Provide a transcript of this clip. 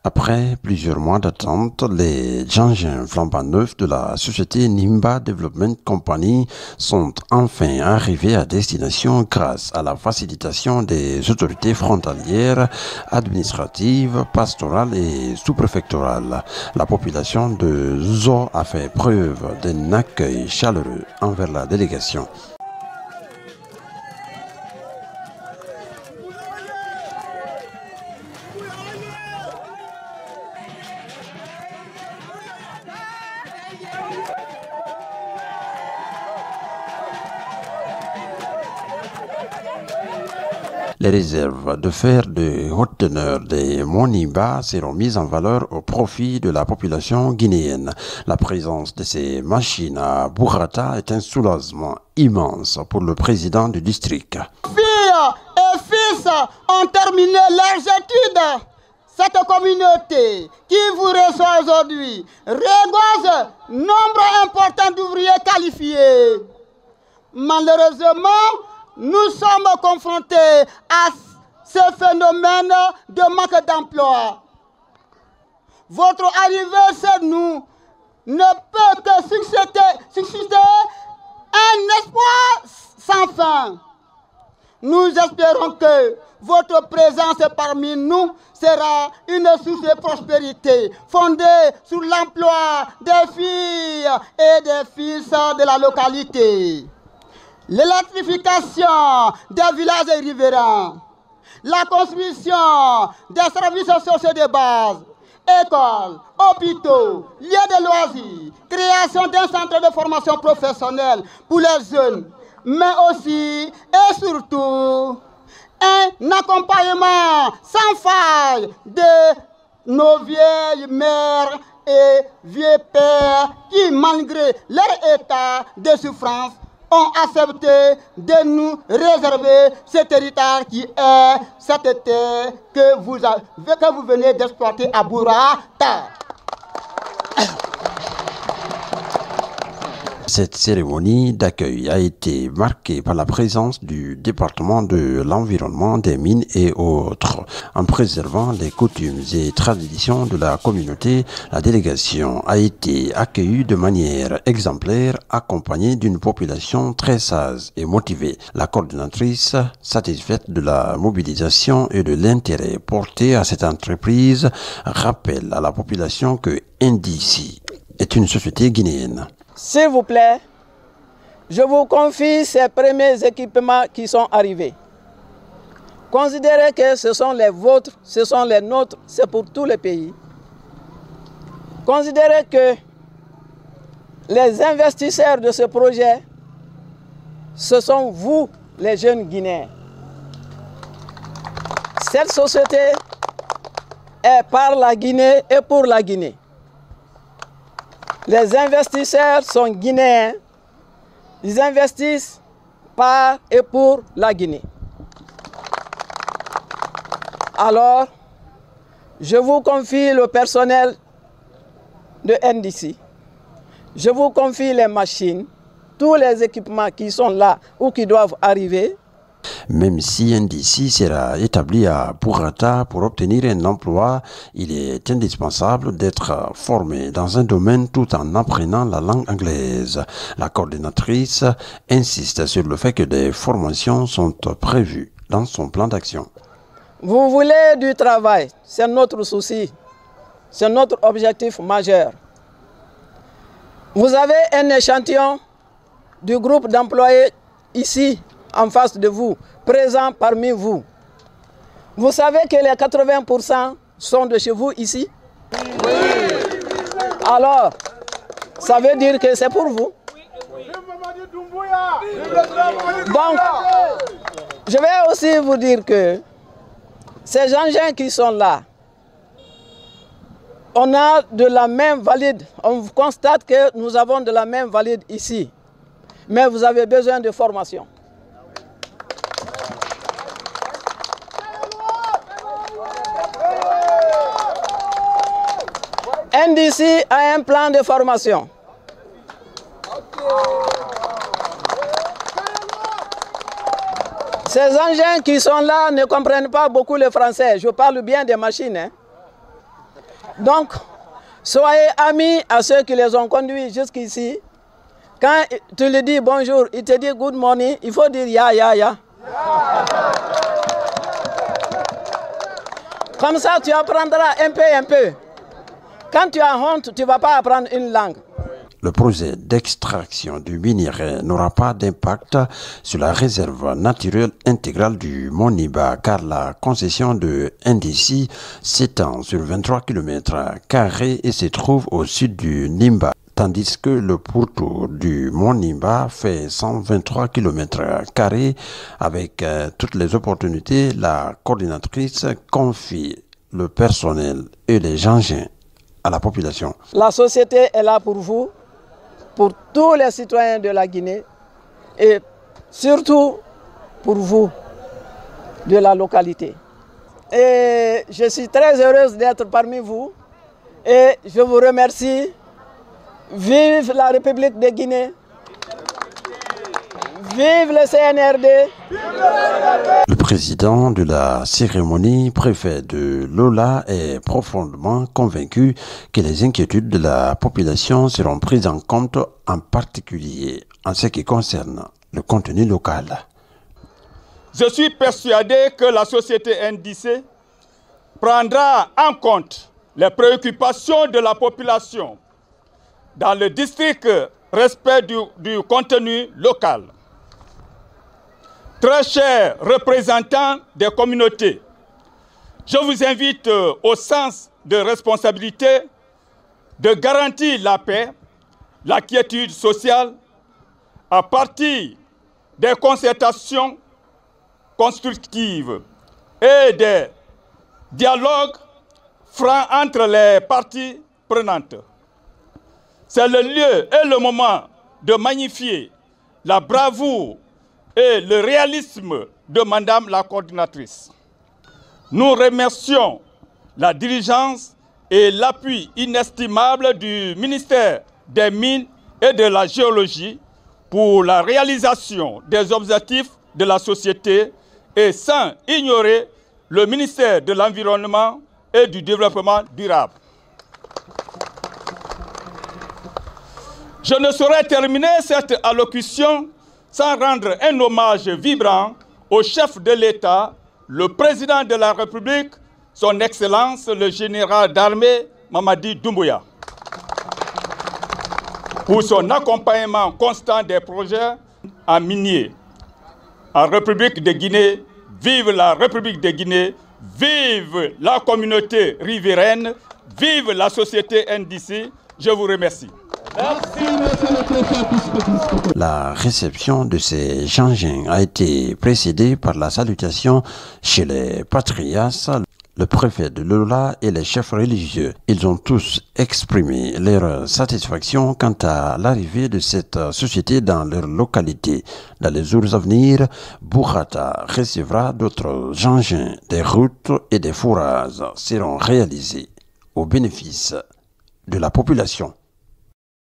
Après plusieurs mois d'attente, les engins flambant neufs de la société Nimba Development Company sont enfin arrivés à destination grâce à la facilitation des autorités frontalières, administratives, pastorales et sous-préfectorales. La population de Zo a fait preuve d'un accueil chaleureux envers la délégation. Les réserves de fer de haute teneur des Monimba seront mises en valeur au profit de la population guinéenne. La présence de ces machines à Burrata est un soulagement immense pour le président du district. Filles et fils ont terminé leurs études. Cette communauté qui vous reçoit aujourd'hui regorge nombre important d'ouvriers qualifiés. Malheureusement, nous sommes confrontés à ce phénomène de manque d'emploi. Votre arrivée chez nous ne peut que susciter un espoir sans fin. Nous espérons que votre présence parmi nous sera une source de prospérité fondée sur l'emploi des filles et des fils de la localité. L'électrification des villages riverains, la construction des services sociaux de base, écoles, hôpitaux, lieux de loisirs, création d'un centre de formation professionnelle pour les jeunes, mais aussi et surtout un accompagnement sans faille de nos vieilles mères et vieux pères qui, malgré leur état de souffrance, ont accepté de nous réserver ce territoire qui est cette terre que vous venez d'exploiter à Burrata. Cette cérémonie d'accueil a été marquée par la présence du département de l'environnement, des mines et autres. En préservant les coutumes et traditions de la communauté, la délégation a été accueillie de manière exemplaire, accompagnée d'une population très sage et motivée. La coordinatrice, satisfaite de la mobilisation et de l'intérêt porté à cette entreprise, rappelle à la population que NDC est une société guinéenne. S'il vous plaît, je vous confie ces premiers équipements qui sont arrivés. Considérez que ce sont les vôtres, ce sont les nôtres, c'est pour tous les pays. Considérez que les investisseurs de ce projet, ce sont vous, les jeunes Guinéens. Cette société est par la Guinée et pour la Guinée. Les investisseurs sont guinéens, ils investissent par et pour la Guinée. Alors, je vous confie le personnel de NDC, je vous confie les machines, tous les équipements qui sont là ou qui doivent arriver. Même si NDC sera établi à Burrata pour obtenir un emploi, il est indispensable d'être formé dans un domaine tout en apprenant la langue anglaise. La coordinatrice insiste sur le fait que des formations sont prévues dans son plan d'action. Vous voulez du travail, c'est notre souci, c'est notre objectif majeur. Vous avez un échantillon du groupe d'employés ici, en face de vous, présent parmi vous. Vous savez que les 80% sont de chez vous ici? Oui. Alors, ça veut dire que c'est pour vous. Donc, je vais aussi vous dire que ces engins qui sont là, on a de la main valide. On constate que nous avons de la main valide ici. Mais vous avez besoin de formation. NDC a un plan de formation. Ces engins qui sont là ne comprennent pas beaucoup le français. Je parle bien des machines. Donc, soyez amis à ceux qui les ont conduits jusqu'ici. Quand tu lui dis bonjour, il te dit good morning, il faut dire ya. Comme ça, tu apprendras un peu. Quand tu as honte, tu ne vas pas apprendre une langue. Le projet d'extraction du minerai n'aura pas d'impact sur la réserve naturelle intégrale du Mont Nimba, car la concession de NDC s'étend sur 23 km² et se trouve au sud du Nimba, tandis que le pourtour du Mont Nimba fait 123 km². Avec toutes les opportunités, la coordinatrice confie le personnel et les engins à la population. La société est là pour vous, pour tous les citoyens de la Guinée et surtout pour vous de la localité. Et je suis très heureuse d'être parmi vous et je vous remercie. Vive la République de Guinée! Vive le CNRD! Le président de la cérémonie, préfet de Lola, est profondément convaincu que les inquiétudes de la population seront prises en compte, en particulier en ce qui concerne le contenu local. Je suis persuadé que la société NDC prendra en compte les préoccupations de la population dans le district respect du contenu local. Très chers représentants des communautés, je vous invite au sens de responsabilité de garantir la paix, la quiétude sociale à partir des concertations constructives et des dialogues francs entre les parties prenantes. C'est le lieu et le moment de magnifier la bravoure et le réalisme de Madame la coordinatrice. Nous remercions la diligence et l'appui inestimable du ministère des Mines et de la Géologie pour la réalisation des objectifs de la société et sans ignorer le ministère de l'Environnement et du Développement durable. Je ne saurais terminer cette allocution sans rendre un hommage vibrant au chef de l'État, le président de la République, son Excellence le général d'armée Mamadi Doumbouya, pour son accompagnement constant des projets en minier. En République de Guinée, vive la République de Guinée, vive la communauté riveraine, vive la société NDC. Je vous remercie. La réception de ces engins a été précédée par la salutation chez les patriarches, le préfet de Lola et les chefs religieux. Ils ont tous exprimé leur satisfaction quant à l'arrivée de cette société dans leur localité. Dans les jours à venir, Boukhata recevra d'autres engins. Des routes et des forages seront réalisés au bénéfice de la population.